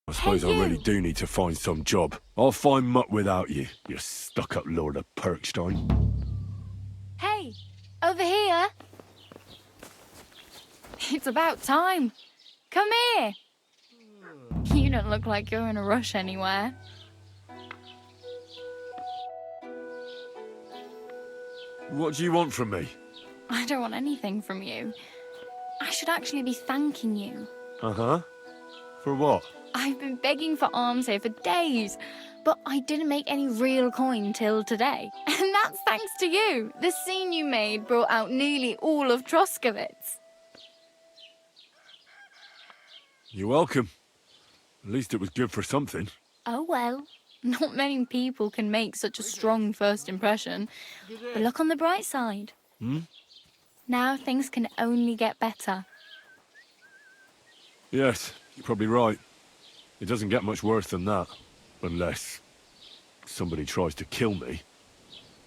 I suppose I really do need to find some job. I'll find mutt without you, you stuck-up Lord of Perkstein. Hey, over here. It's about time. Come here. You don't look like you're in a rush anywhere. What do you want from me? I don't want anything from you. I should actually be thanking you. Uh-huh. For what? I've been begging for alms here for days, but I didn't make any real coin till today. And that's thanks to you. The scene you made brought out nearly all of Troskowitz. You're welcome. At least it was good for something. Oh well, not many people can make such a strong first impression. But look on the bright side. Now things can only get better. Yes, you're probably right. It doesn't get much worse than that. Unless somebody tries to kill me.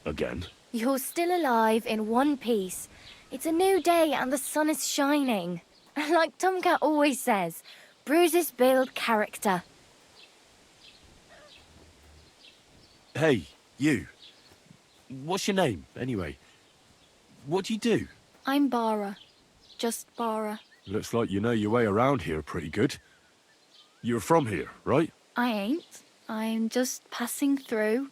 Again. You're still alive in one piece. It's a new day and the sun is shining. Like Tomcat always says, bruises build character. Hey, you. What's your name, anyway? What do you do? I'm Bara. Just Bara. Looks like you know your way around here pretty good. You're from here, right? I ain't. I'm just passing through.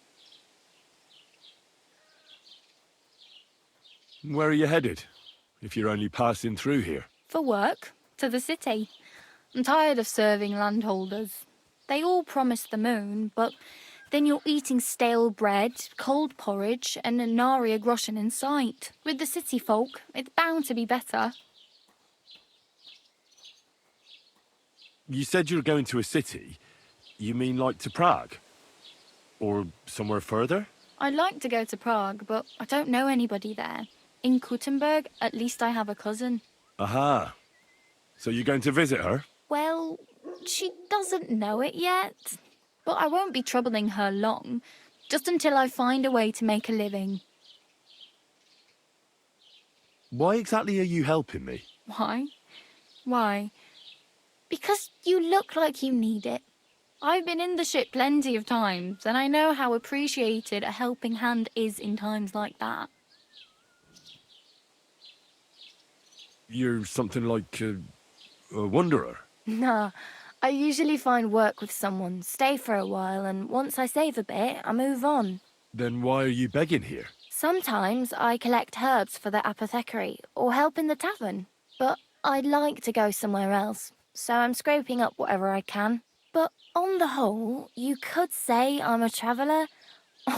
Where are you headed? If you're only passing through here. For work. To the city. I'm tired of serving landholders. They all promise the moon, but then you're eating stale bread, cold porridge, and a nary a groschen in sight. With the city folk, it's bound to be better. You said you were going to a city. You mean like to Prague? Or somewhere further? I'd like to go to Prague, but I don't know anybody there. In Kuttenberg, at least I have a cousin. Aha. So you're going to visit her? Well, she doesn't know it yet. But I won't be troubling her long, just until I find a way to make a living. Why exactly are you helping me? Why? Why? Because you look like you need it. I've been in the ship plenty of times, and I know how appreciated a helping hand is in times like that. You're something like a wanderer? Nah, I usually find work with someone, stay for a while, and once I save a bit, I move on. Then why are you begging here? Sometimes I collect herbs for the apothecary, or help in the tavern. But I'd like to go somewhere else, so I'm scraping up whatever I can. But on the whole, you could say I'm a traveller,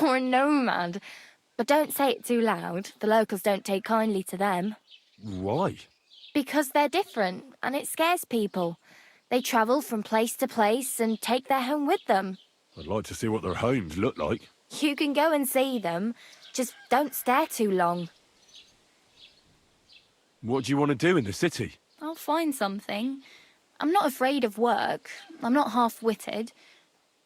or a nomad. But don't say it too loud, the locals don't take kindly to them. Why? Because they're different, and it scares people. They travel from place to place and take their home with them. I'd like to see what their homes look like. You can go and see them, just don't stare too long. What do you want to do in the city? I'll find something. I'm not afraid of work. I'm not half-witted.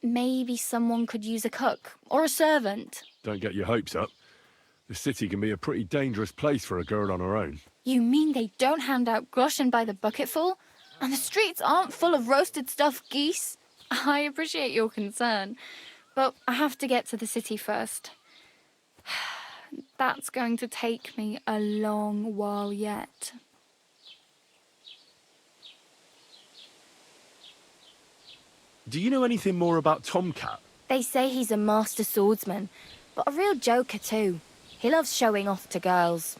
Maybe someone could use a cook or a servant. Don't get your hopes up. The city can be a pretty dangerous place for a girl on her own. You mean they don't hand out groschen by the bucketful? And the streets aren't full of roasted stuffed geese? I appreciate your concern, but I have to get to the city first. That's going to take me a long while yet. Do you know anything more about Tomcat? They say he's a master swordsman, but a real joker too. He loves showing off to girls.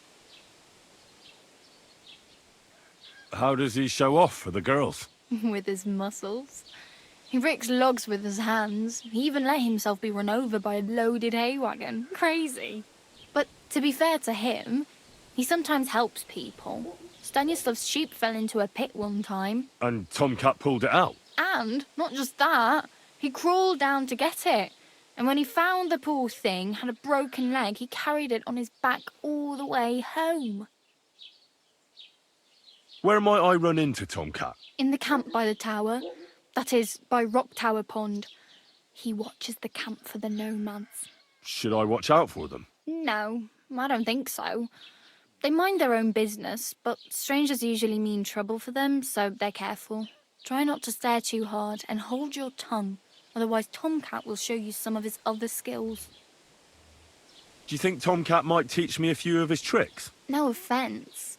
How does he show off for the girls? With his muscles. He ricks logs with his hands. He even let himself be run over by a loaded hay wagon. Crazy. But to be fair to him, he sometimes helps people. Stanislav's sheep fell into a pit one time. And Tomcat pulled it out? And, not just that, he crawled down to get it. And when he found the poor thing had a broken leg, he carried it on his back all the way home. Where might I run into Tomcat? In the camp by the tower. That is, by Rock Tower Pond. He watches the camp for the nomads. Should I watch out for them? No, I don't think so. They mind their own business, but strangers usually mean trouble for them, so they're careful. Try not to stare too hard and hold your tongue, otherwise Tomcat will show you some of his other skills. Do you think Tomcat might teach me a few of his tricks? No offence,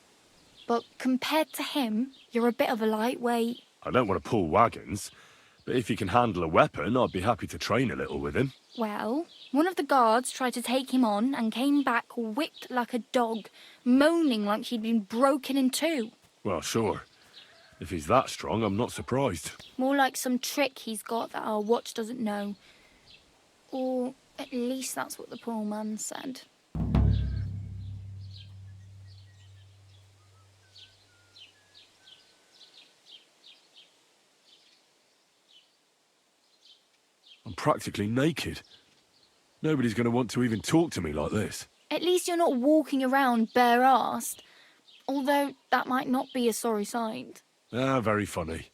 but compared to him, you're a bit of a lightweight. I don't want to pull wagons, but if he can handle a weapon, I'd be happy to train a little with him. Well, one of the guards tried to take him on and came back whipped like a dog, moaning like he'd been broken in two. Well, sure. If he's that strong, I'm not surprised. More like some trick he's got that our watch doesn't know. Or at least that's what the poor man said. I'm practically naked. Nobody's going to want to even talk to me like this. At least you're not walking around bare-assed. Although that might not be a sorry sight. Ah, very funny.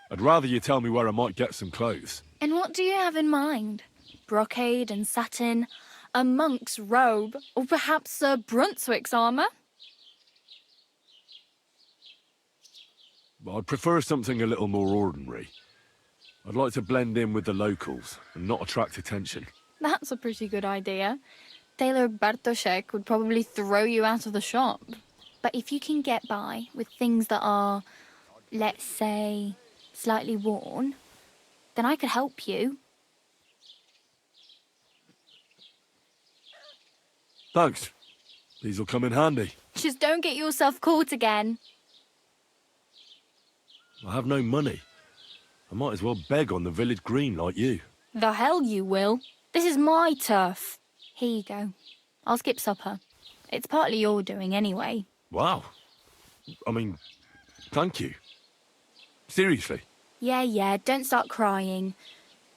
I'd rather you tell me where I might get some clothes. And what do you have in mind? Brocade and satin, a monk's robe, or perhaps Sir Brunswick's armour? I'd prefer something a little more ordinary. I'd like to blend in with the locals and not attract attention. That's a pretty good idea. Tailor Bartoszek would probably throw you out of the shop. But if you can get by with things that are, let's say, slightly worn, then I could help you. Thanks. These'll come in handy. Just don't get yourself caught again. I have no money. I might as well beg on the village green like you. The hell you will. This is my turf. Here you go. I'll skip supper. It's partly your doing anyway. Wow. I mean, thank you. Seriously. Yeah, don't start crying.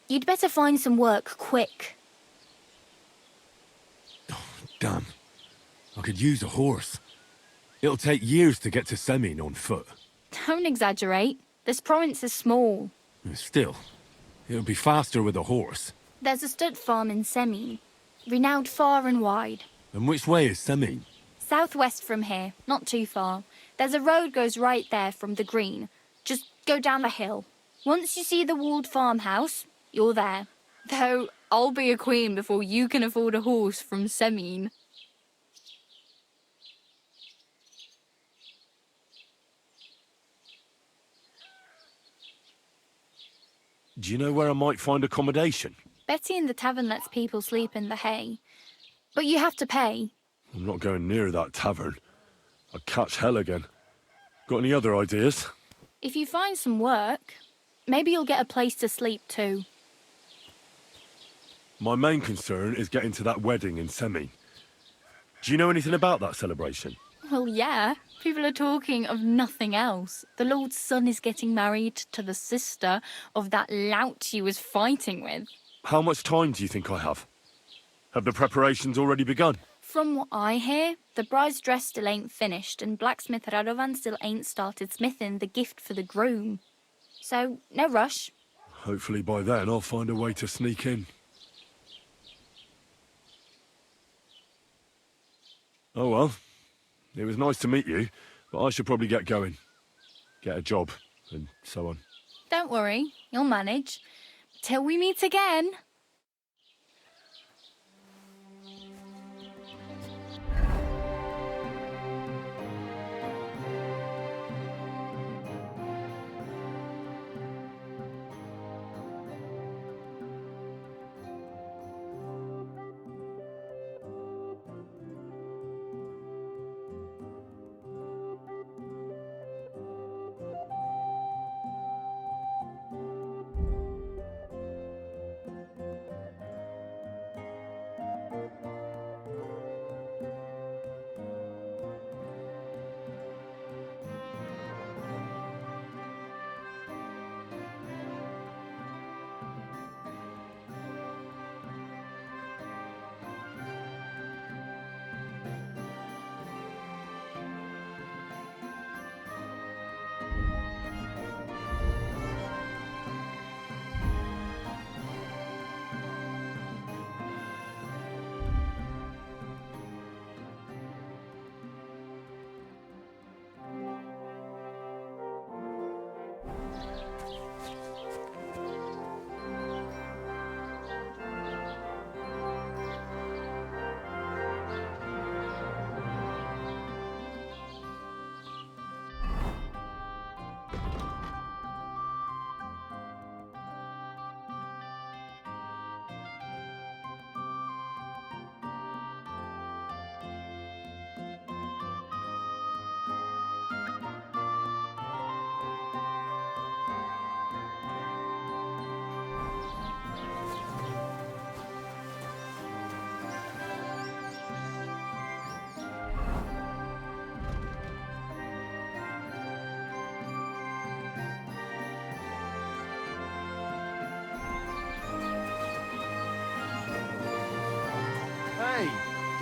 You'd better find some work quick. Damn. I could use a horse. It'll take years to get to Semin on foot. Don't exaggerate. This province is small. Still, it'll be faster with a horse. There's a stud farm in Semin, renowned far and wide. And which way is Semin? Southwest from here, not too far. There's a road goes right there from the green. Just go down the hill. Once you see the walled farmhouse, you're there. Though, I'll be a queen before you can afford a horse from Semin. Do you know where I might find accommodation? Betty in the tavern lets people sleep in the hay. But you have to pay. I'm not going near that tavern. I'd catch hell again. Got any other ideas? If you find some work, maybe you'll get a place to sleep too. My main concern is getting to that wedding in Semin. Do you know anything about that celebration? Well, yeah. People are talking of nothing else. The Lord's son is getting married to the sister of that lout you was fighting with. How much time do you think I have? Have the preparations already begun? From what I hear, the bride's dress still ain't finished and blacksmith Radovan still ain't started smithing the gift for the groom. So, no rush. Hopefully by then I'll find a way to sneak in. Oh well. It was nice to meet you, but I should probably get going. Get a job, and so on. Don't worry, you'll manage. Till we meet again.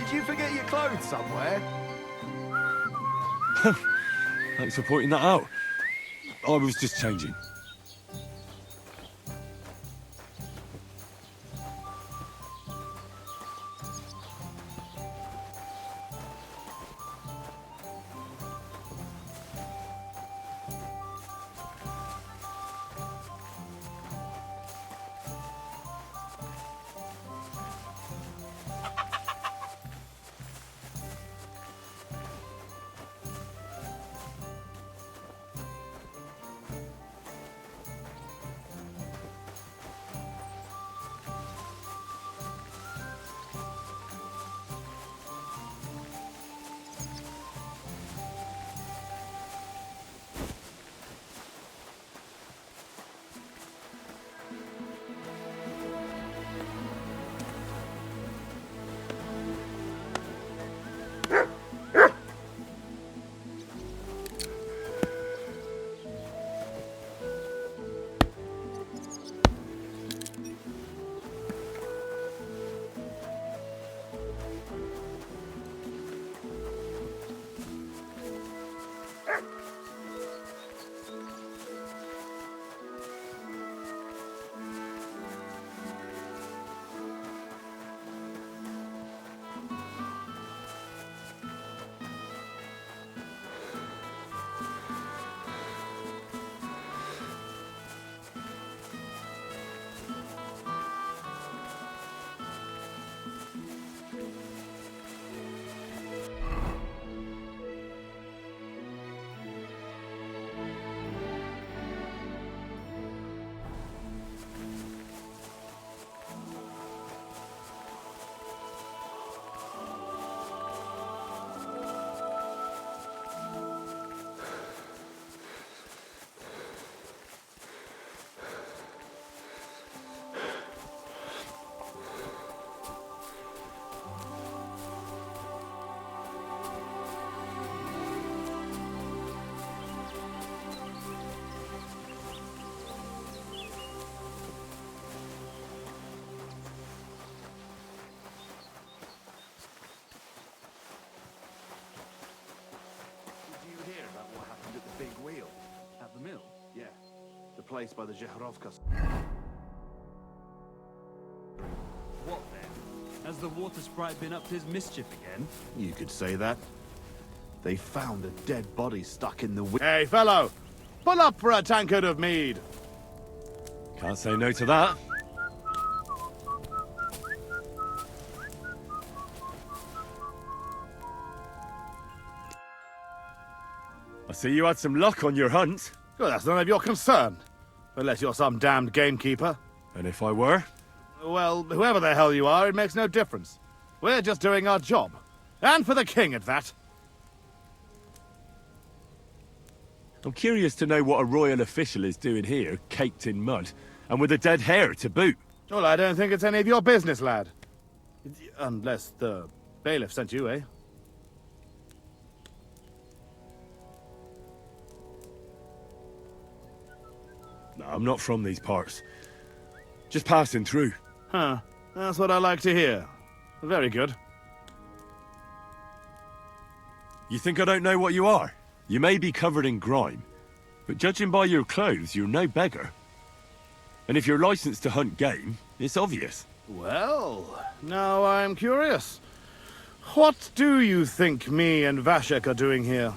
Did you forget your clothes somewhere? Thanks for pointing that out. I was just changing. Place by the Zhehorovkas. What then? Has the water sprite been up to his mischief again? You could say that. They found a dead body stuck in the Hey, fellow! Pull up for a tankard of mead! Can't say no to that. I see you had some luck on your hunt. Well, that's none of your concern. Unless you're some damned gamekeeper. And if I were? Well, whoever the hell you are, it makes no difference. We're just doing our job. And for the king at that. I'm curious to know what a royal official is doing here, caked in mud, and with a dead hare to boot. Well, I don't think it's any of your business, lad. Unless the bailiff sent you, eh? No, I'm not from these parts. Just passing through. Huh. That's what I like to hear. Very good. You think I don't know what you are? You may be covered in grime, but judging by your clothes, you're no beggar. And if you're licensed to hunt game, it's obvious. Well, now I'm curious. What do you think me and Vashek are doing here?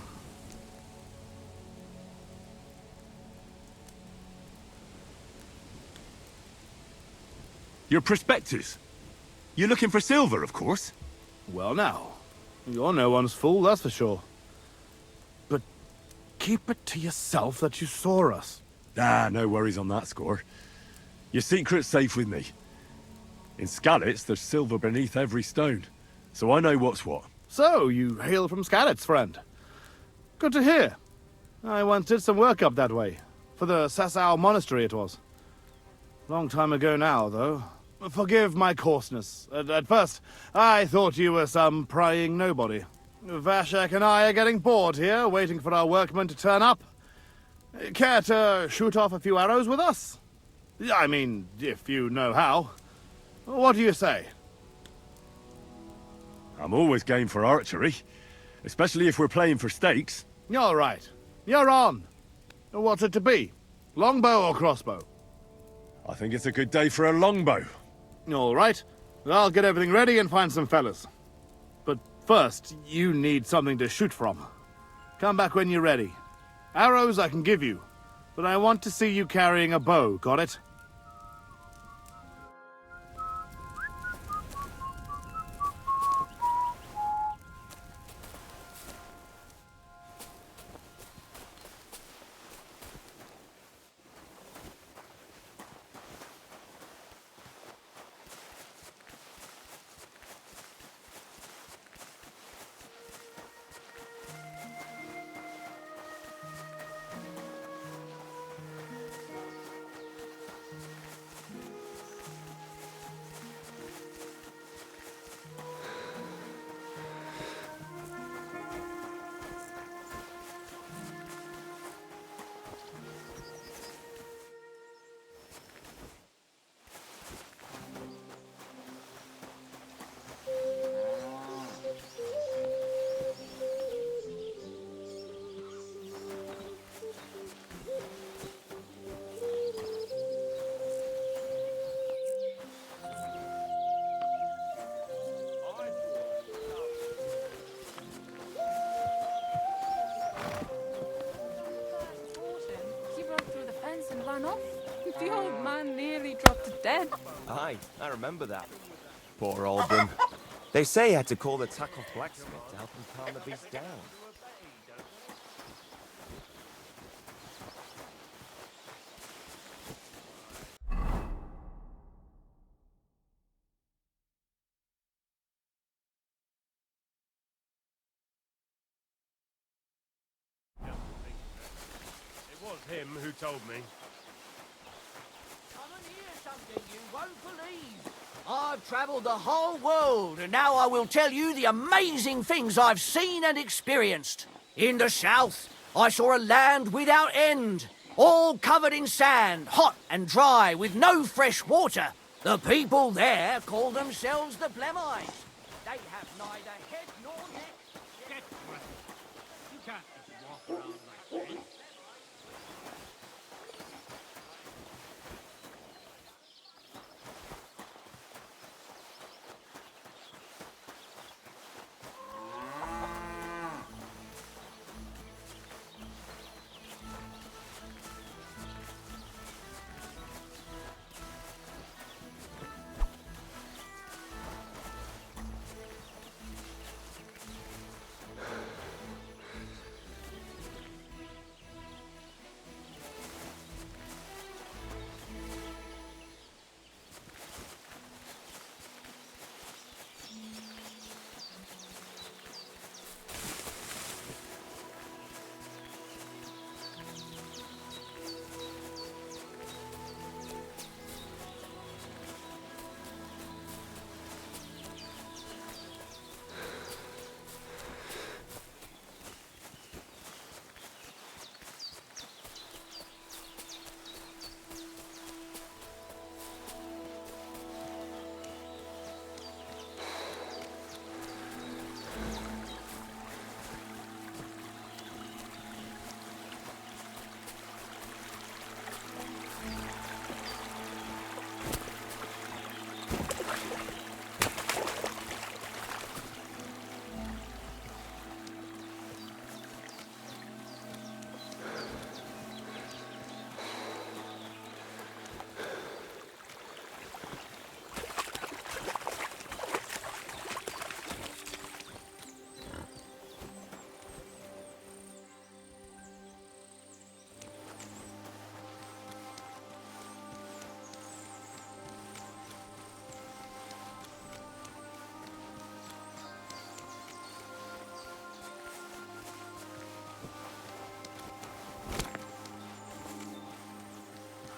Your prospectus. You're looking for silver, of course. Well now, you're no one's fool, that's for sure. But keep it to yourself that you saw us. Ah, no worries on that score. Your secret's safe with me. In Skalitz, there's silver beneath every stone, so I know what's what. So, you hail from Skalitz, friend. Good to hear. I once did some work up that way. For the Sasau monastery it was. Long time ago now, though. Forgive my coarseness. At first, I thought you were some prying nobody. Vashek and I are getting bored here, waiting for our workmen to turn up. Care to shoot off a few arrows with us? I mean, if you know how. What do you say? I'm always game for archery, especially if we're playing for stakes. You're right. You're on. What's it to be? Longbow or crossbow? I think it's a good day for a longbow. All right. I'll get everything ready and find some fellas. But first, you need something to shoot from. Come back when you're ready. Arrows I can give you, but I want to see you carrying a bow, got it? He broke through the fence and ran off. The old man nearly dropped dead. Aye, I remember that. Poor Alban. They say he had to call the tackle blacksmith to help him calm the beast down. It was him who told me. Come and hear something you won't believe. I've travelled the whole world, and now I will tell you the amazing things I've seen and experienced. In the south, I saw a land without end, all covered in sand, hot and dry, with no fresh water. The people there call themselves the Blemites. They have neither head nor neck. Get back. You can't just walk around like this.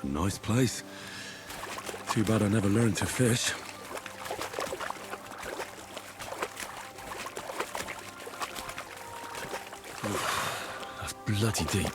A nice place. Too bad I never learned to fish. Oof, that's bloody deep.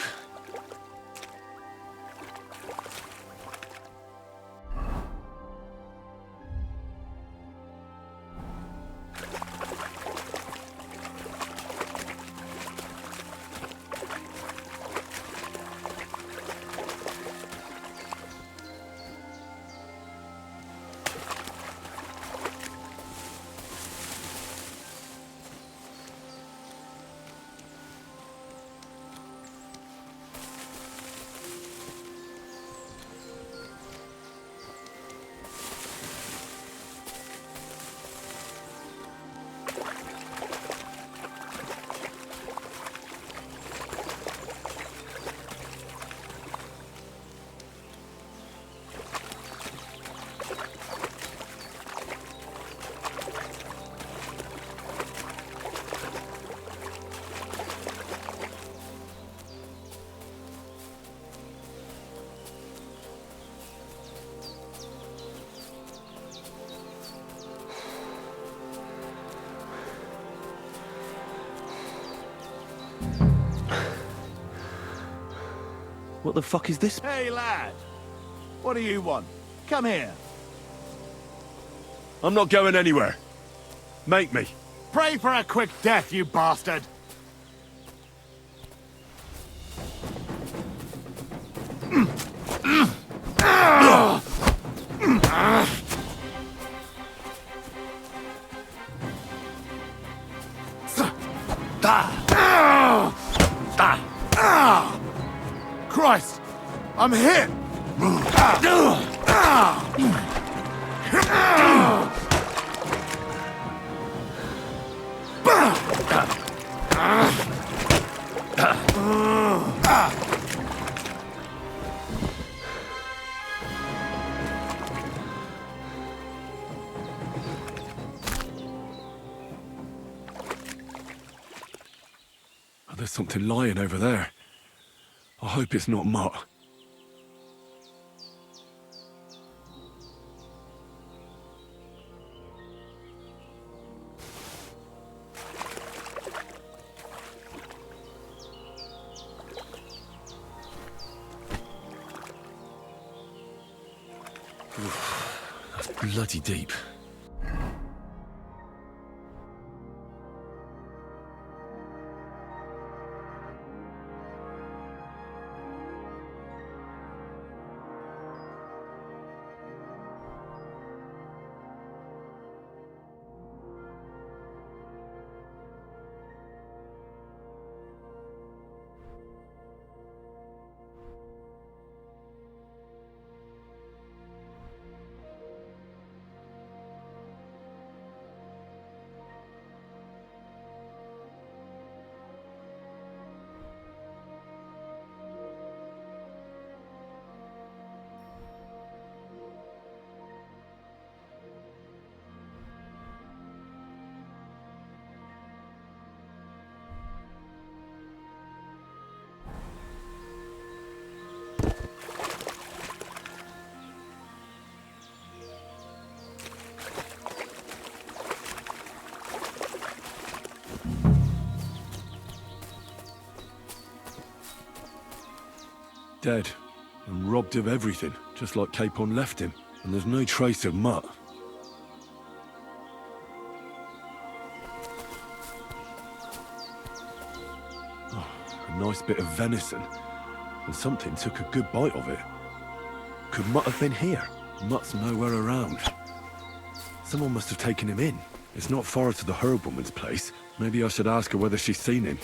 What the fuck is this? Hey, lad. What do you want? Come here. I'm not going anywhere. Make me. Pray for a quick death, you bastard! Christ! I'm hit! Oh, there's something lying over there. I hope it's not Mutt. That's bloody deep. Dead, and robbed of everything, just like Capon left him. And there's no trace of Mutt. Oh, a nice bit of venison. And something took a good bite of it. Could Mutt have been here? Mutt's nowhere around. Someone must have taken him in. It's not far to the herb woman's place. Maybe I should ask her whether she's seen him.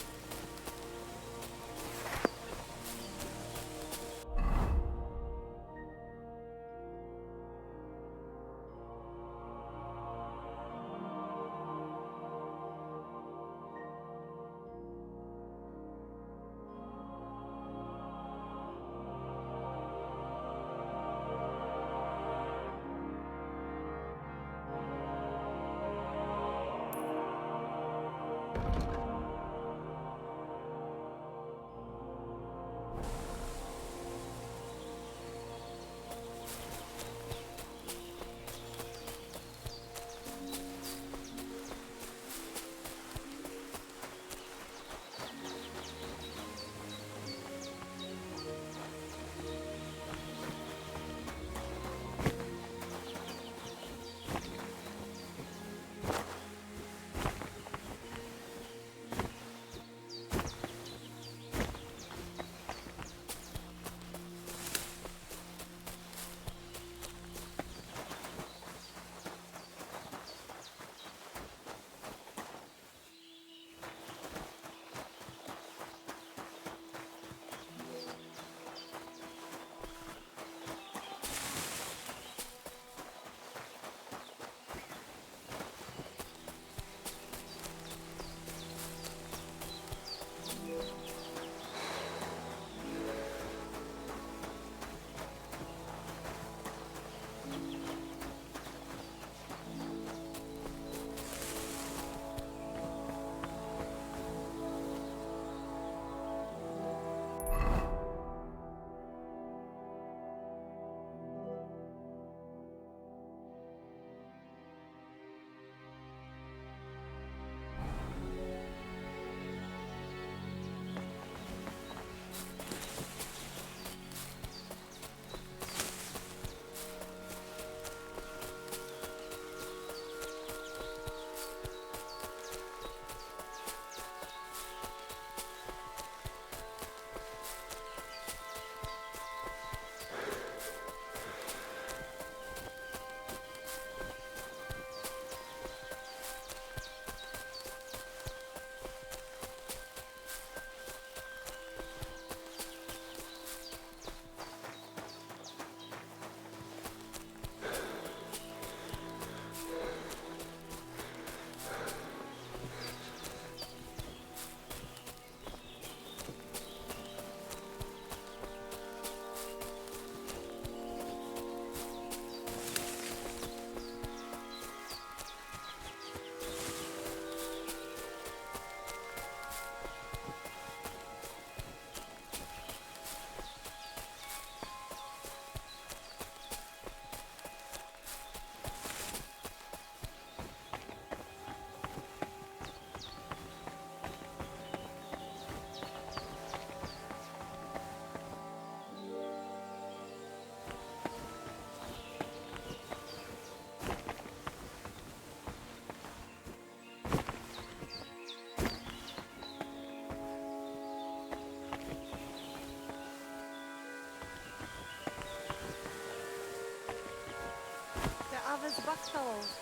foxholes.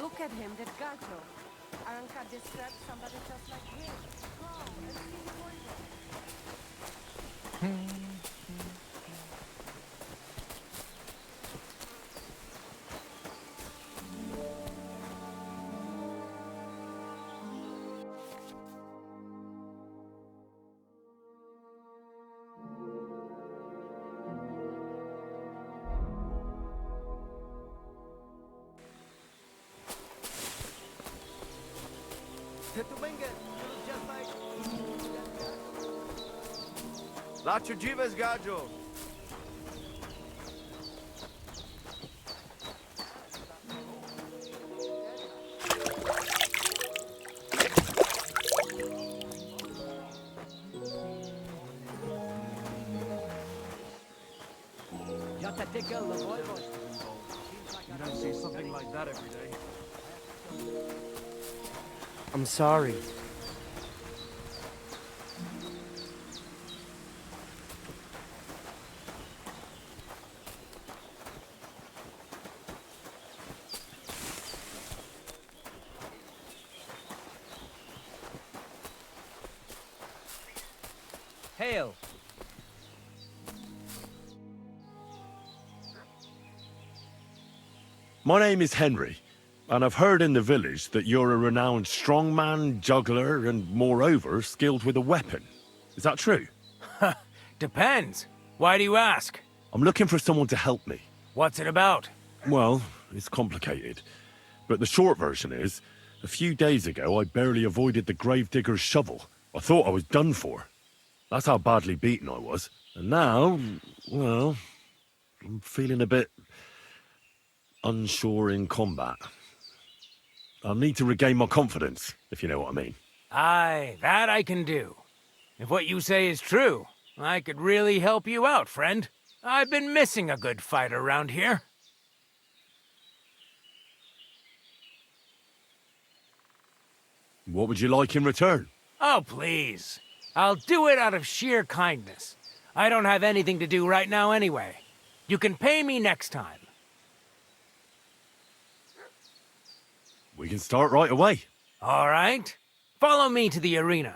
Look at him, that gajo. Aren't I describe somebody just like him? Come and see the boy. Laat dziwes gajo. You don't see something like that every day. I'm sorry. Hail! My name is Henry, and I've heard in the village that you're a renowned strongman, juggler, and moreover, skilled with a weapon. Is that true? Depends. Why do you ask? I'm looking for someone to help me. What's it about? Well, it's complicated. But the short version is, a few days ago I barely avoided the gravedigger's shovel. I thought I was done for. That's how badly beaten I was. And now, well, I'm feeling a bit unsure in combat. I'll need to regain my confidence, if you know what I mean. Aye, that I can do. If what you say is true, I could really help you out, friend. I've been missing a good fight around here. What would you like in return? Oh, please. I'll do it out of sheer kindness. I don't have anything to do right now anyway. You can pay me next time. We can start right away. All right. Follow me to the arena.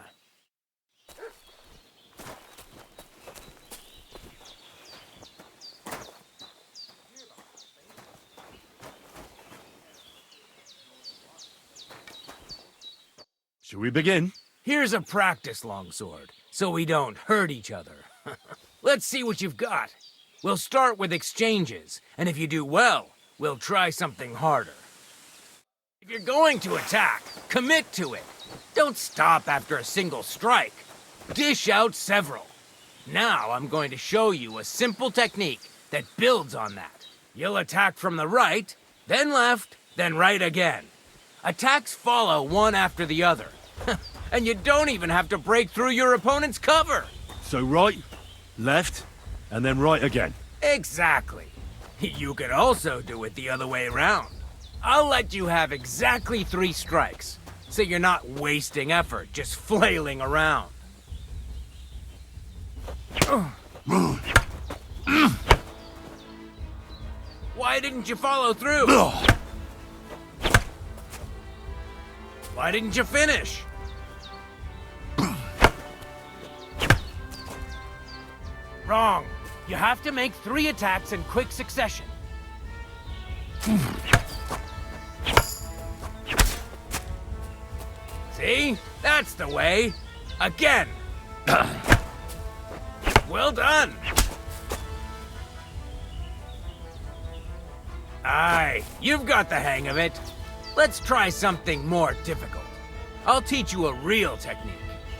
Shall we begin? Here's a practice longsword, so we don't hurt each other. Let's see what you've got. We'll start with exchanges, and if you do well, we'll try something harder. If you're going to attack, commit to it. Don't stop after a single strike. Dish out several. Now I'm going to show you a simple technique that builds on that. You'll attack from the right, then left, then right again. Attacks follow one after the other. And you don't even have to break through your opponent's cover. So right, left, and then right again. Exactly. You could also do it the other way around. I'll let you have exactly 3 strikes, so you're not wasting effort just flailing around. Why didn't you follow through? Why didn't you finish? Wrong. You have to make 3 attacks in quick succession. See? That's the way. Again. Well done. Aye, you've got the hang of it. Let's try something more difficult. I'll teach you a real technique.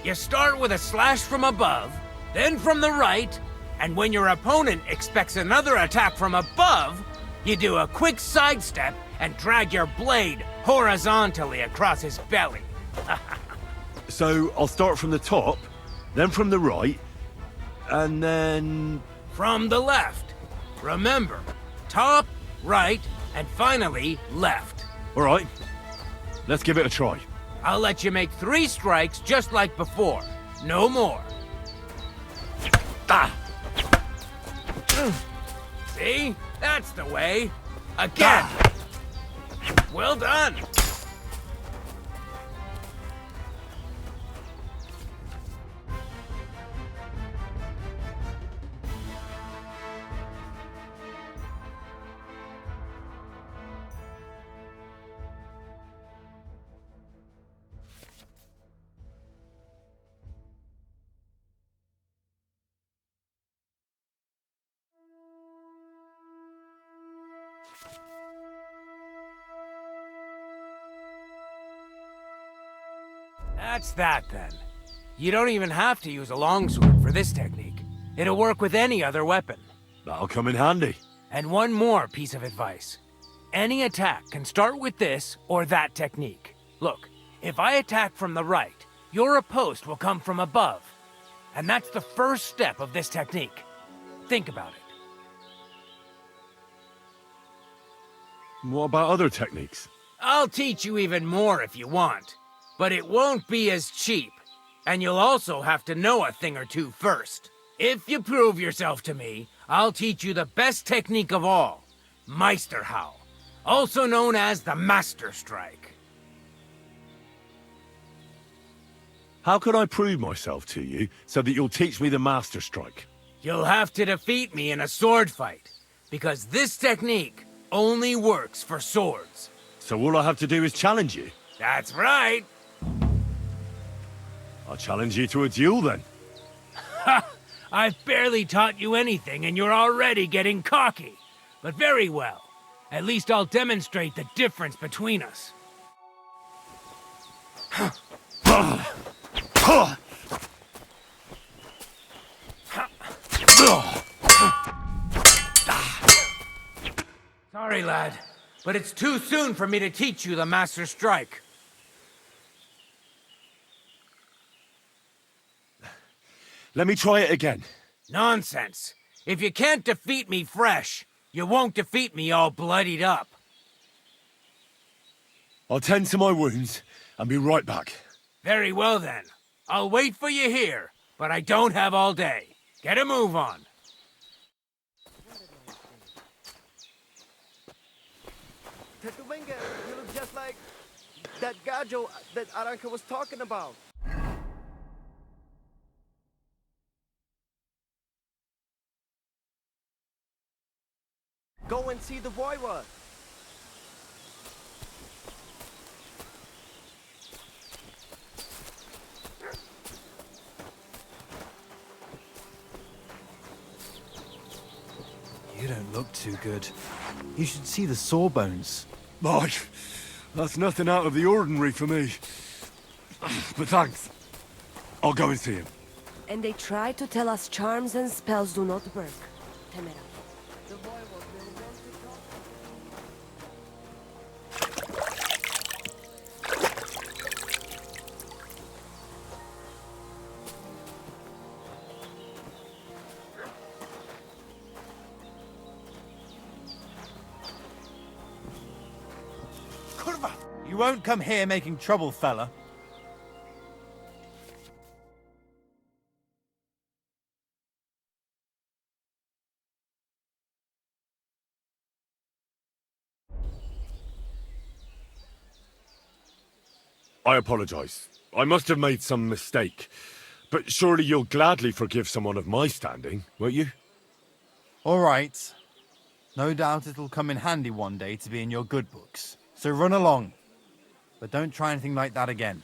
You start with a slash from above, then from the right, and when your opponent expects another attack from above, you do a quick sidestep and drag your blade horizontally across his belly. So I'll start from the top, then from the right, and then... From the left. Remember, top, right, and finally left. All right, let's give it a try. I'll let you make 3 strikes just like before. No more. See? That's the way. Again. Well done. That's that, then. You don't even have to use a longsword for this technique. It'll work with any other weapon. That'll come in handy. And one more piece of advice. Any attack can start with this or that technique. Look, if I attack from the right, your riposte will come from above. And that's the first step of this technique. Think about it. What about other techniques? I'll teach you even more if you want. But it won't be as cheap. And you'll also have to know a thing or two first. If you prove yourself to me, I'll teach you the best technique of all. Meisterhau. Also known as the Master Strike. How can I prove myself to you so that you'll teach me the Master Strike? You'll have to defeat me in a sword fight. Because this technique only works for swords. So all I have to do is challenge you? That's right. I'll challenge you to a duel then. Ha! I've barely taught you anything and you're already getting cocky. But very well. At least I'll demonstrate the difference between us. Sorry, lad, but it's too soon for me to teach you the Master Strike. Let me try it again. Nonsense. If you can't defeat me fresh, you won't defeat me all bloodied up. I'll tend to my wounds and be right back. Very well then. I'll wait for you here, but I don't have all day. Get a move on. Tetumenga, you look just like that gajo that Aranka was talking about. Go and see the voivod. You don't look too good. You should see the sawbones. Mike, that's nothing out of the ordinary for me. But thanks. I'll go and see him. And they try to tell us charms and spells do not work. Temera. The boy will want to talk. Kurva! You won't come here making trouble, fella. I apologize. I must have made some mistake. But surely you'll gladly forgive someone of my standing, won't you? All right. No doubt it'll come in handy one day to be in your good books. So run along. But don't try anything like that again.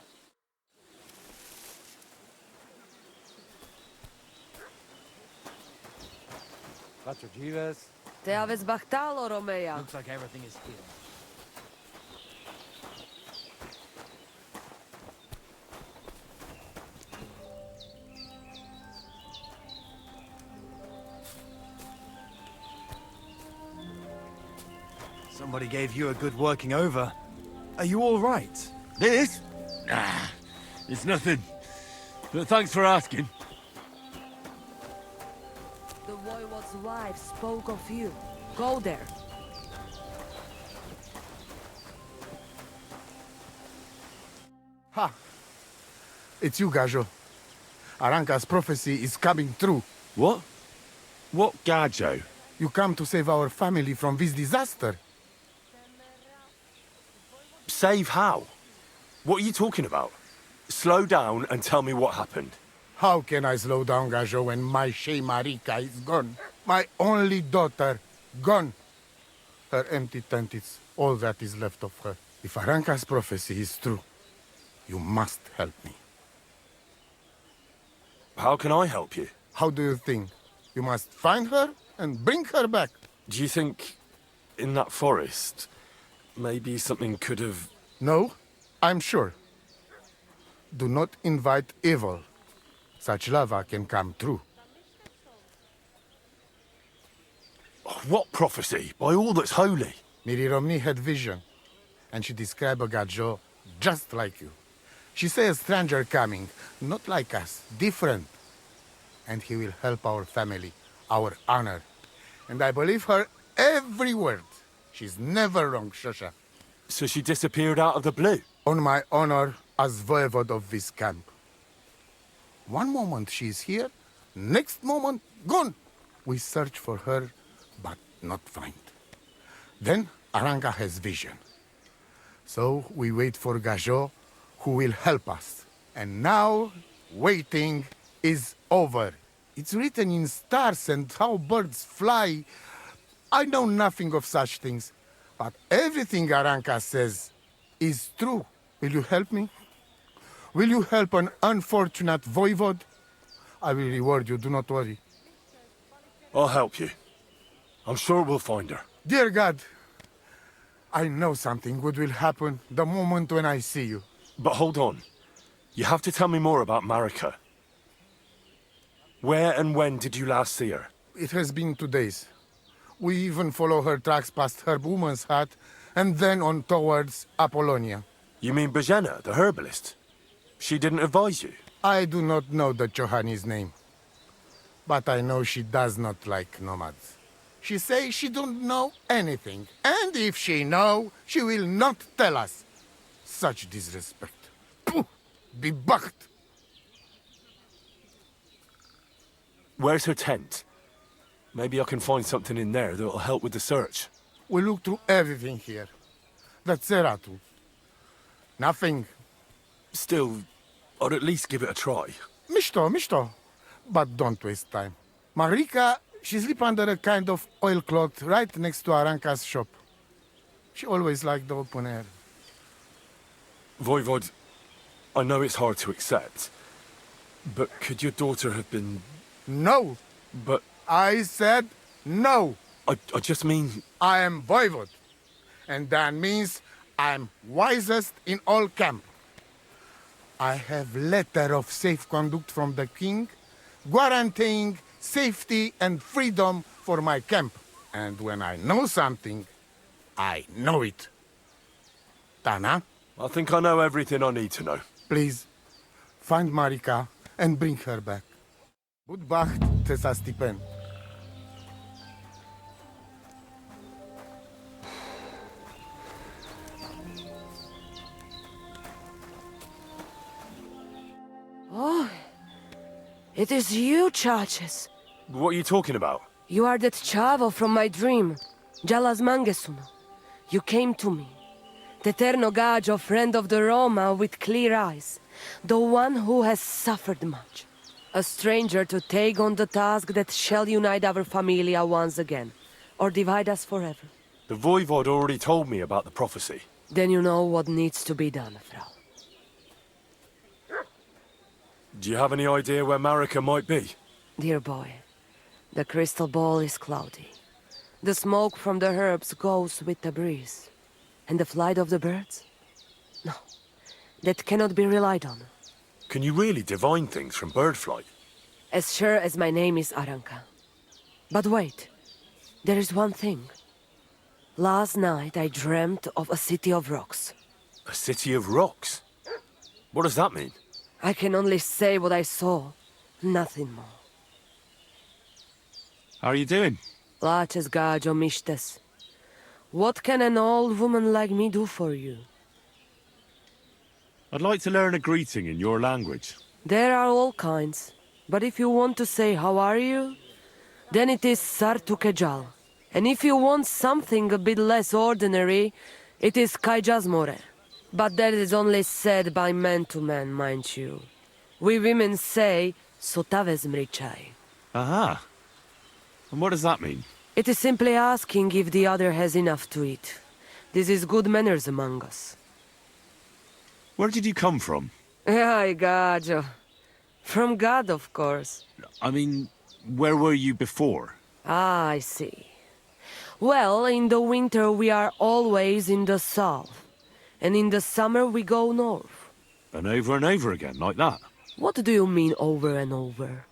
Te aveți bahtalo, Romea. Looks like everything is here. Somebody gave you a good working over. Are you all right? This? Nah, it's nothing. But thanks for asking. The voivod's wife spoke of you. Go there. Ha! It's you, Gajo. Aranka's prophecy is coming true. What? What Gajo? You come to save our family from this disaster. Save how? What are you talking about? Slow down and tell me what happened. How can I slow down Gajo when my Shea Marika is gone? My only daughter, gone. Her empty tent is all that is left of her. If Aranka's prophecy is true, you must help me. How can I help you? How do you think? You must find her and bring her back. Do you think in that forest, maybe something could have... No, I'm sure. Do not invite evil. Such lava can come true. What prophecy? By all that's holy. Miri Romney had vision, and she described a Gajo just like you. She said a stranger coming, not like us, different. And he will help our family, our honor. And I believe her every word. She's never wrong, Shosha. So she disappeared out of the blue? On my honor as voivode of this camp. One moment she's here, next moment gone. We search for her, but not find. Then Aranka has vision. So we wait for Gajo, who will help us. And now, waiting is over. It's written in stars and how birds fly. I know nothing of such things, but everything Aranka says is true. Will you help me? Will you help an unfortunate voivode? I will reward you, do not worry. I'll help you. I'm sure we'll find her. Dear God, I know something good will happen the moment when I see you. But hold on. You have to tell me more about Marika. Where and when did you last see her? It has been 2 days. We even follow her tracks past her woman's hut and then on towards Apollonia. You mean Bojena, the herbalist? She didn't advise you? I do not know the Johani's name, but I know she does not like nomads. She says she don't know anything, and if she know, she will not tell us. Such disrespect. Pooh! Be bucked! Where's her tent? Maybe I can find something in there that'll help with the search. We look through everything here. That's Zeratu. Nothing. Still, I'd at least give it a try. Mishto. But don't waste time. Marika, she sleep under a kind of oilcloth right next to Aranka's shop. She always liked the open air. Voivod, I know it's hard to accept, but could your daughter have been... No! But... I said no! I just mean... I am voivode, and that means I'm wisest in all camp. I have letter of safe conduct from the king, guaranteeing safety and freedom for my camp. And when I know something, I know it. Tana? I think I know everything I need to know. Please, find Marika and bring her back. Budbacht Tesa Stipen. Oh, it is you, Chaches. What are you talking about? You are that chavo from my dream, Jalas Mangesuno. You came to me, the Terno Gajo, friend of the Roma with clear eyes, the one who has suffered much. A stranger to take on the task that shall unite our familia once again, or divide us forever. The Voivod already told me about the prophecy. Then you know what needs to be done, Frau. Do you have any idea where Marika might be? Dear boy, the crystal ball is cloudy. The smoke from the herbs goes with the breeze. And the flight of the birds? No, that cannot be relied on. Can you really divine things from bird flight? As sure as my name is Aranka. But wait, there is one thing. Last night I dreamt of a city of rocks. A city of rocks? What does that mean? I can only say what I saw, nothing more. How are you doing? Laches Gajo Mishtes. What can an old woman like me do for you? I'd like to learn a greeting in your language. There are all kinds. But if you want to say how are you, then it is Sartukejal. And if you want something a bit less ordinary, it is Kaijazmore. But that is only said by man to man, mind you. We women say Sotavez mrichai. Aha. And what does that mean? It is simply asking if the other has enough to eat. This is good manners among us. Where did you come from? Ay, Gajo. From God, of course. I mean, where were you before? Ah, I see. Well, in the winter we are always in the south. And in the summer we go north. And over again, like that? What do you mean over and over?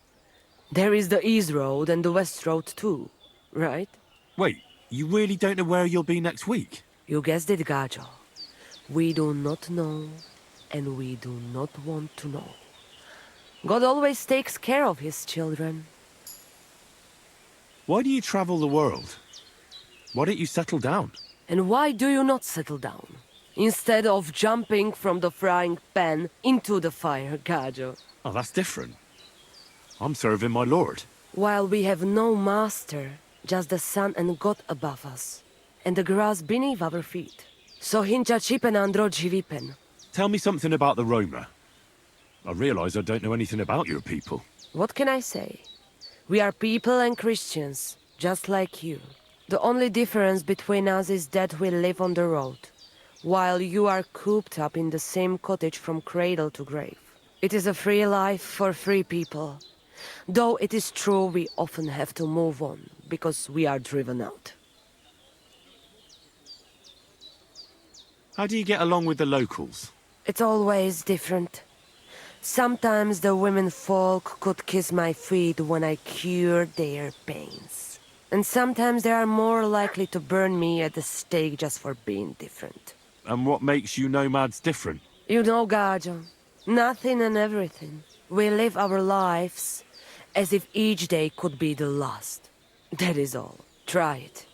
There is the East Road and the West Road too, right? Wait, you really don't know where you'll be next week? You guessed it, Gajo. We do not know, and we do not want to know. God always takes care of his children. Why do you travel the world? Why don't you settle down? And why do you not settle down? Instead of jumping from the frying pan into the fire, Gajo. Oh, that's different. I'm serving my lord. While we have no master, just the sun and God above us, and the grass beneath our feet. So hincha chipen andro jivipen. Tell me something about the Roma. I realise I don't know anything about your people. What can I say? We are people and Christians, just like you. The only difference between us is that we live on the road, while you are cooped up in the same cottage from cradle to grave. It is a free life for free people. Though it is true we often have to move on, because we are driven out. How do you get along with the locals? It's always different. Sometimes the women folk could kiss my feet when I cured their pains. And sometimes they are more likely to burn me at the stake just for being different. And what makes you nomads different? You know, Gajo, nothing and everything. We live our lives as if each day could be the last. That is all. Try it.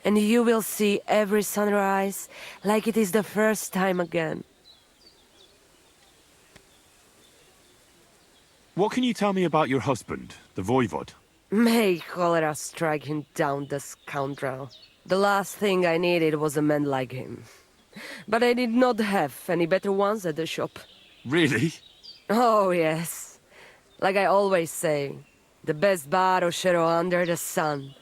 And you will see every sunrise like it is the first time again. What can you tell me about your husband, the voivod? May cholera strike him down, the scoundrel. The last thing I needed was a man like him. But I did not have any better ones at the shop. Really? Oh, yes. Like I always say, the best baroshero under the sun.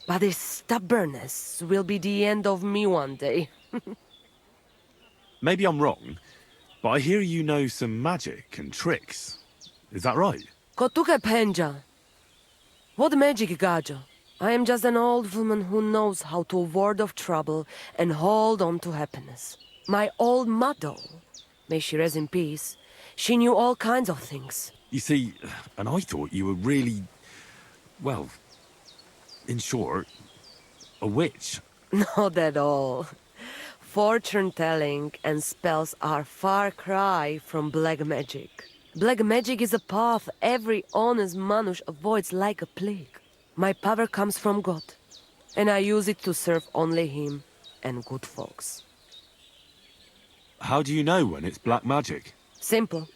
But his stubbornness will be the end of me one day. Maybe I'm wrong, but I hear you know some magic and tricks. Is that right? Kotuke penja. What magic, Gajo? I am just an old woman who knows how to ward off trouble and hold on to happiness. My old mother, may she rest in peace, she knew all kinds of things. You see, and I thought you were really, well, in short, a witch. Not at all. Fortune-telling and spells are far cry from black magic. Black magic is a path every honest manush avoids like a plague. My power comes from God, and I use it to serve only him and good folks. How do you know when it's black magic? Simple.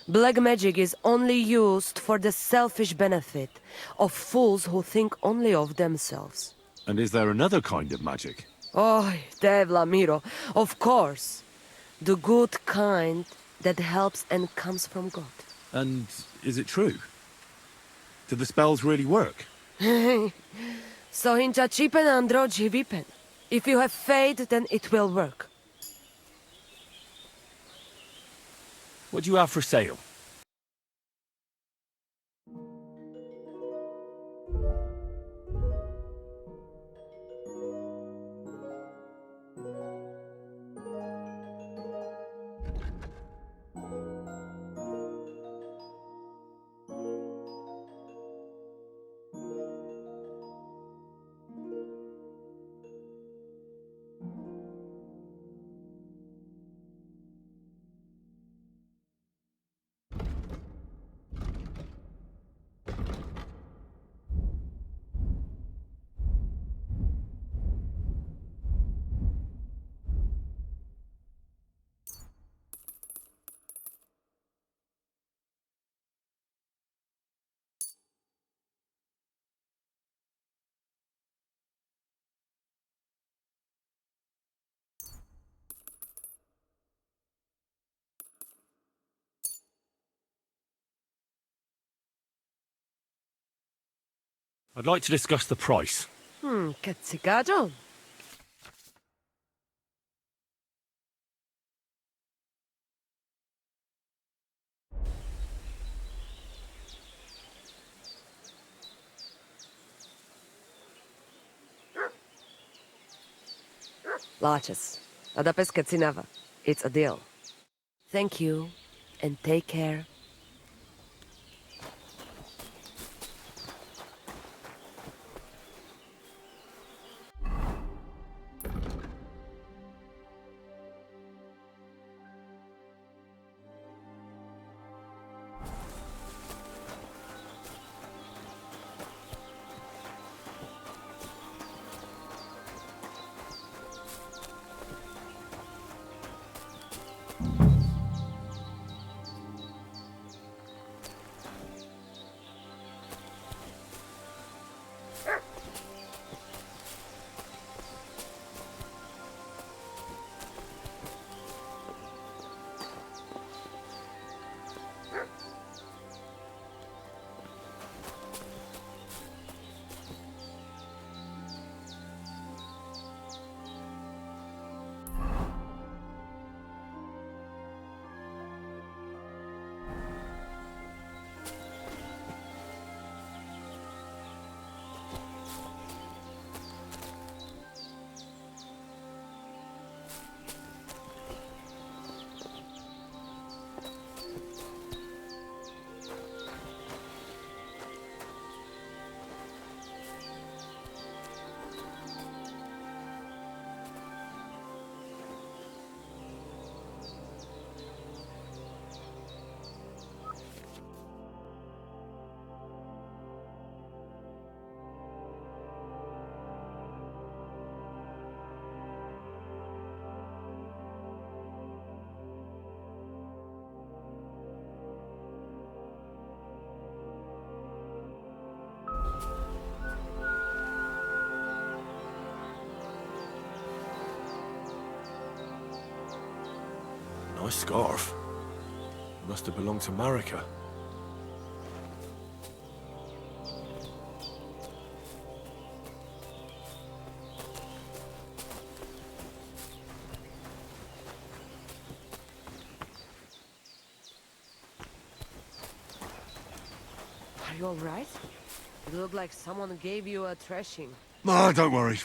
Black magic is only used for the selfish benefit of fools who think only of themselves. And is there another kind of magic? Oh, Devla Miro, of course. The good kind that helps and comes from God. And is it true? Do the spells really work? So hincha chipen andro jivipen. If you have faith, then it will work. What do you have for sale? I'd like to discuss the price. Cazzicaggio? Laches. Ada pescazinava. It's a deal. Thank you, and take care. Nice scarf. Must have belonged to Marika. Are you all right? You look like someone gave you a thrashing. No, don't worry.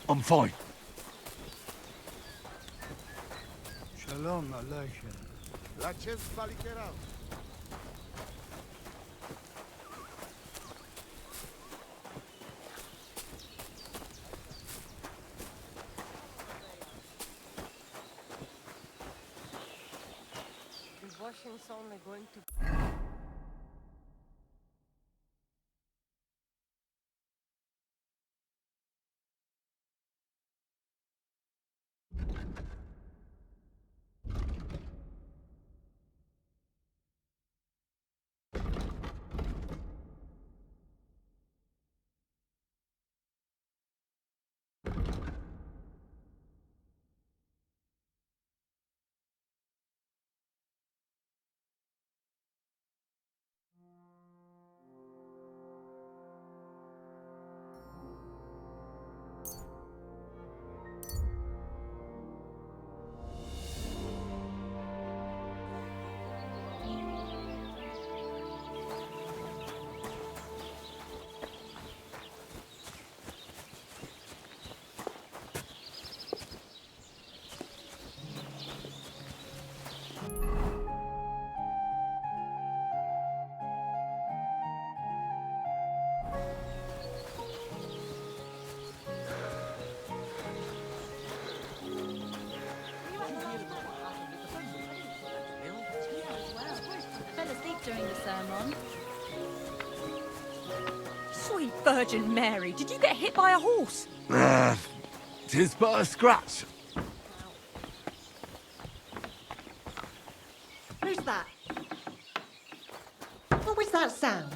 I'm fine. Shalom Aleichem. Laches Valikera. The washing's only going to... Fell asleep during the sermon. Sweet Virgin Mary, did you get hit by a horse? Tis but a scratch. Who's that? What was that sound?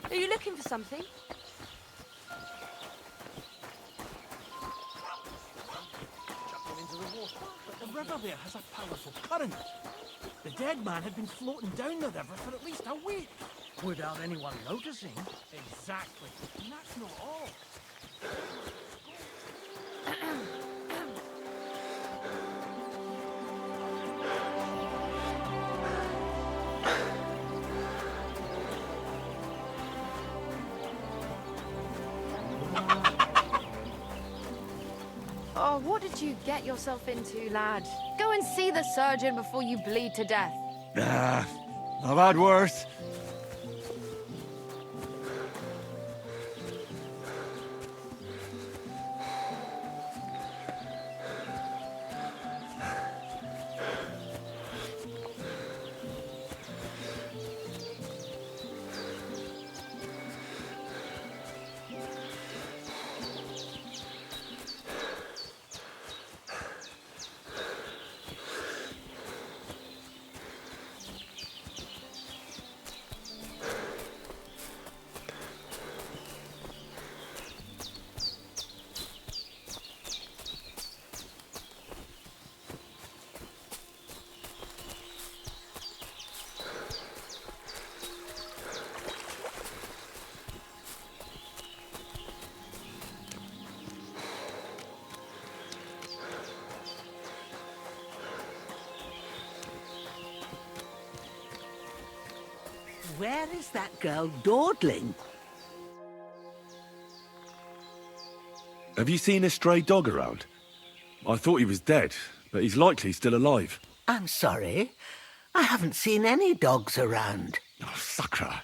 Are you looking for something? The river there has a powerful current. The dead man had been floating down the river for at least a week. without anyone noticing. Exactly. And that's not all. Oh, what did you get yourself into, lad? Go and see the surgeon before you bleed to death. I've had worse. Where is that girl dawdling? Have you seen a stray dog around? I thought he was dead, but he's likely still alive. I'm sorry. I haven't seen any dogs around. Oh, sucker.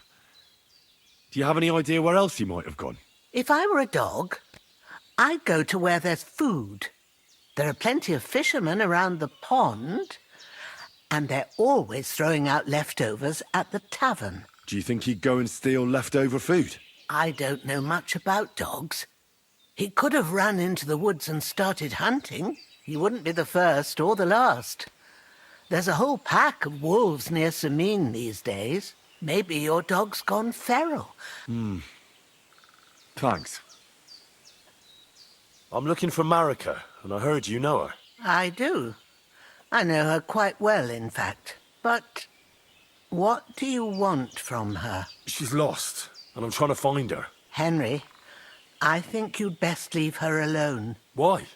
Do you have any idea where else he might have gone? If I were a dog, I'd go to where there's food. There are plenty of fishermen around the pond, and they're always throwing out leftovers at the tavern. Do you think he'd go and steal leftover food? I don't know much about dogs. He could have run into the woods and started hunting. He wouldn't be the first or the last. There's a whole pack of wolves near Sameen these days. Maybe your dog's gone feral. Thanks. I'm looking for Marika, and I heard you know her. I do. I know her quite well, in fact. But what do you want from her? She's lost, and I'm trying to find her. Henry, I think you'd best leave her alone. Why?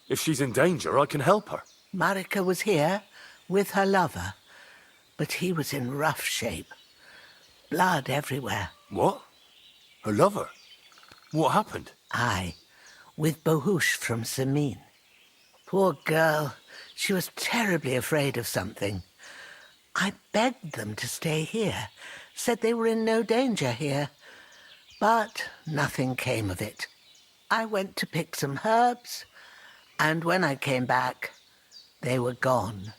If she's in danger, I can help her. Marika was here with her lover, but he was in rough shape. Blood everywhere. What? Her lover? What happened? Aye, with Bohush from Sameen. Poor girl. She was terribly afraid of something. I begged them to stay here, said they were in no danger here. But nothing came of it. I went to pick some herbs, and when I came back, they were gone.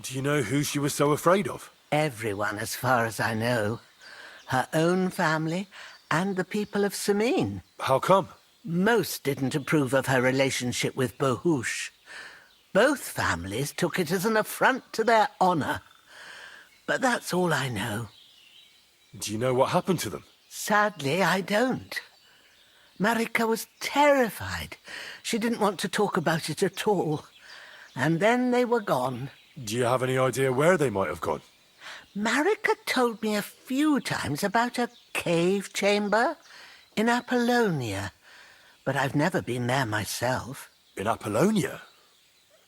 Do you know who she was so afraid of? Everyone, as far as I know. Her own family and the people of Sameen. How come? Most didn't approve of her relationship with Bohush. Both families took it as an affront to their honor. But that's all I know. Do you know what happened to them? Sadly, I don't. Marika was terrified. She didn't want to talk about it at all. And then they were gone. Do you have any idea where they might have gone? Marika told me a few times about a cave chamber in Apollonia, but I've never been there myself. In Apollonia?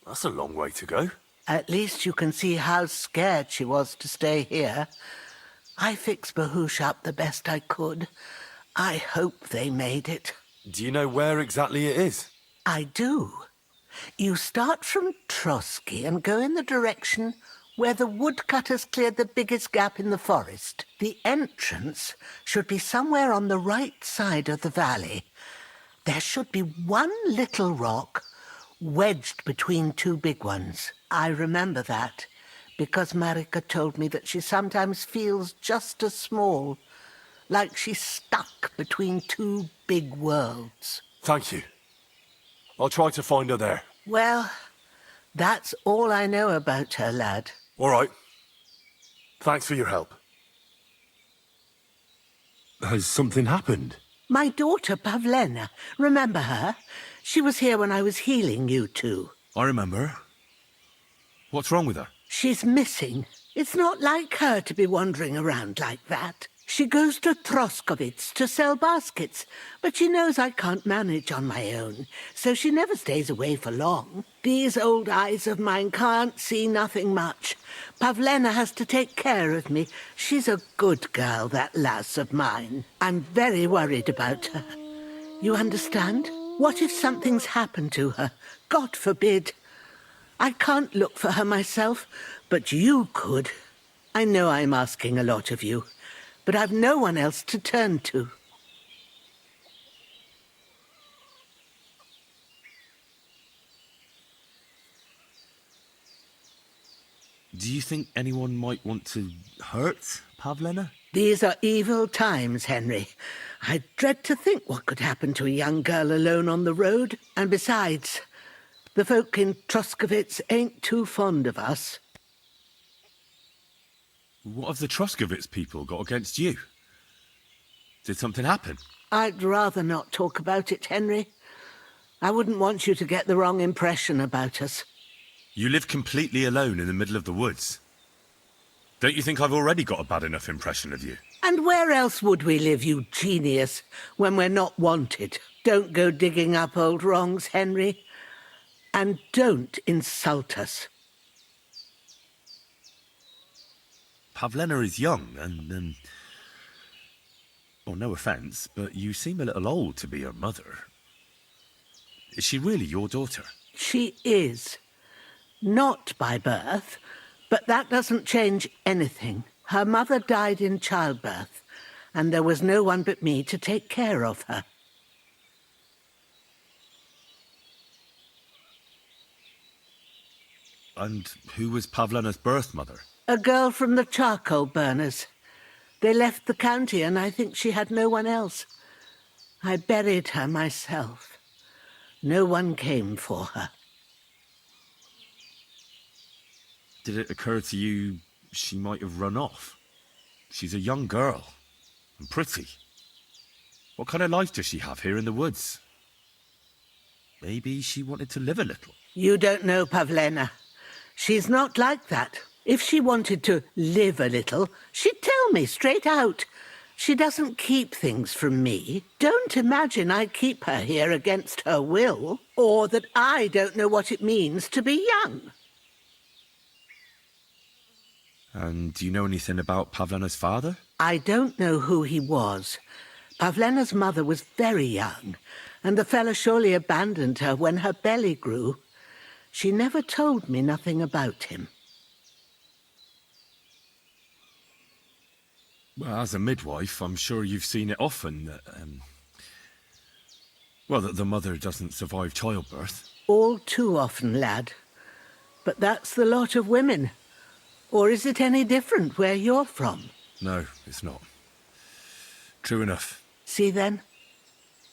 That's a long way to go. At least you can see how scared she was to stay here. I fixed Bohush up the best I could. I hope they made it. Do you know where exactly it is? I do. You start from Trotsky and go in the direction where the woodcutters cleared the biggest gap in the forest. The entrance should be somewhere on the right side of the valley. There should be one little rock wedged between two big ones. I remember that because Marika told me that she sometimes feels just as small, like she's stuck between two big worlds. Thank you. I'll try to find her there. Well, that's all I know about her, lad. All right. Thanks for your help. Has something happened? My daughter, Pavlena. Remember her? She was here when I was healing you two. I remember. What's wrong with her? She's missing. It's not like her to be wandering around like that. She goes to Troskovitz to sell baskets, but she knows I can't manage on my own, so she never stays away for long. These old eyes of mine can't see nothing much. Pavlena has to take care of me. She's a good girl, that lass of mine. I'm very worried about her. You understand? What if something's happened to her? God forbid. I can't look for her myself, but you could. I know I'm asking a lot of you, but I've no one else to turn to. Do you think anyone might want to hurt Pavlena? These are evil times, Henry. I dread to think what could happen to a young girl alone on the road. And besides, the folk in Troskovitz ain't too fond of us. What have the Troskovitz people got against you? Did something happen? I'd rather not talk about it, Henry. I wouldn't want you to get the wrong impression about us. You live completely alone in the middle of the woods. Don't you think I've already got a bad enough impression of you? And where else would we live, you genius, when we're not wanted? Don't go digging up old wrongs, Henry. And don't insult us. Pavlena is young and, well, no offence, but you seem a little old to be her mother. Is she really your daughter? She is. Not by birth, but that doesn't change anything. Her mother died in childbirth, and there was no one but me to take care of her. And who was Pavlena's birth mother? A girl from the charcoal burners. They left the county, and I think she had no one else. I buried her myself. No one came for her. Did it occur to you she might have run off? She's a young girl, and pretty. What kind of life does she have here in the woods? Maybe she wanted to live a little. You don't know Pavlena. She's not like that. If she wanted to live a little, she'd tell me straight out. She doesn't keep things from me. Don't imagine I keep her here against her will, or that I don't know what it means to be young. And do you know anything about Pavlena's father? I don't know who he was. Pavlena's mother was very young, and the fella surely abandoned her when her belly grew. She never told me nothing about him. Well, as a midwife, I'm sure you've seen it often that, that the mother doesn't survive childbirth. All too often, lad. But that's the lot of women. Or is it any different where you're from? No, it's not. True enough. See then?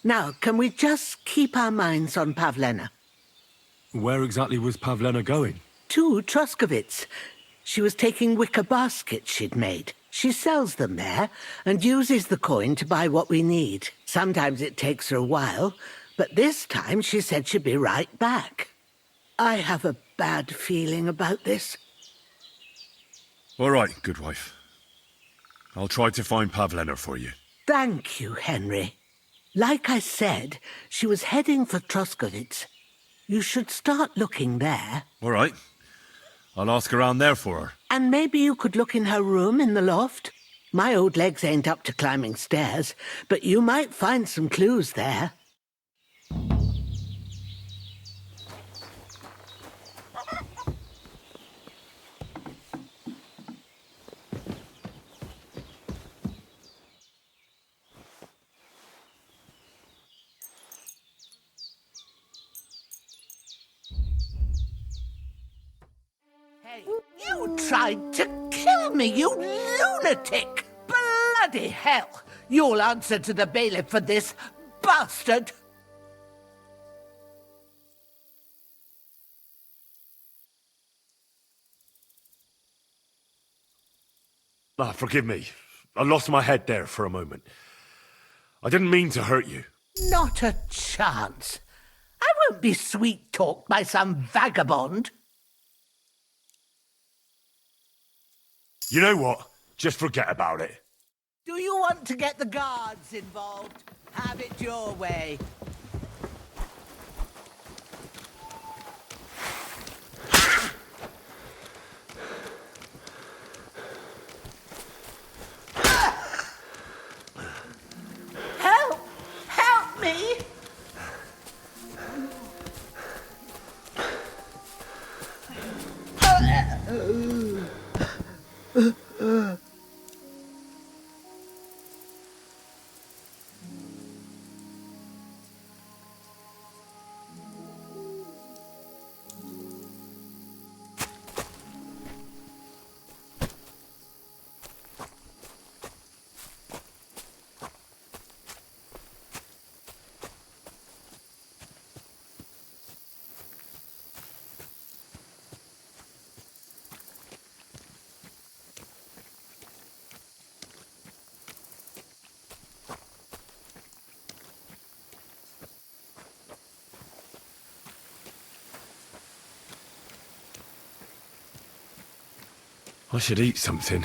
Now, can we just keep our minds on Pavlena? Where exactly was Pavlena going? To Troskovitz. She was taking wicker baskets she'd made. She sells them there and uses the coin to buy what we need. Sometimes it takes her a while, but this time she said she'd be right back. I have a bad feeling about this. All right, good wife. I'll try to find Pavlena for you. Thank you, Henry. Like I said, she was heading for Troskovitz. You should start looking there. All right. I'll ask around there for her. And maybe you could look in her room in the loft. My old legs ain't up to climbing stairs, but you might find some clues there. You tried to kill me, you lunatic! Bloody hell! You'll answer to the bailiff for this, bastard! Forgive me. I lost my head there for a moment. I didn't mean to hurt you. Not a chance. I won't be sweet-talked by some vagabond. You know what? Just forget about it. Do you want to get the guards involved? Have it your way. Help! Help me! I should eat something.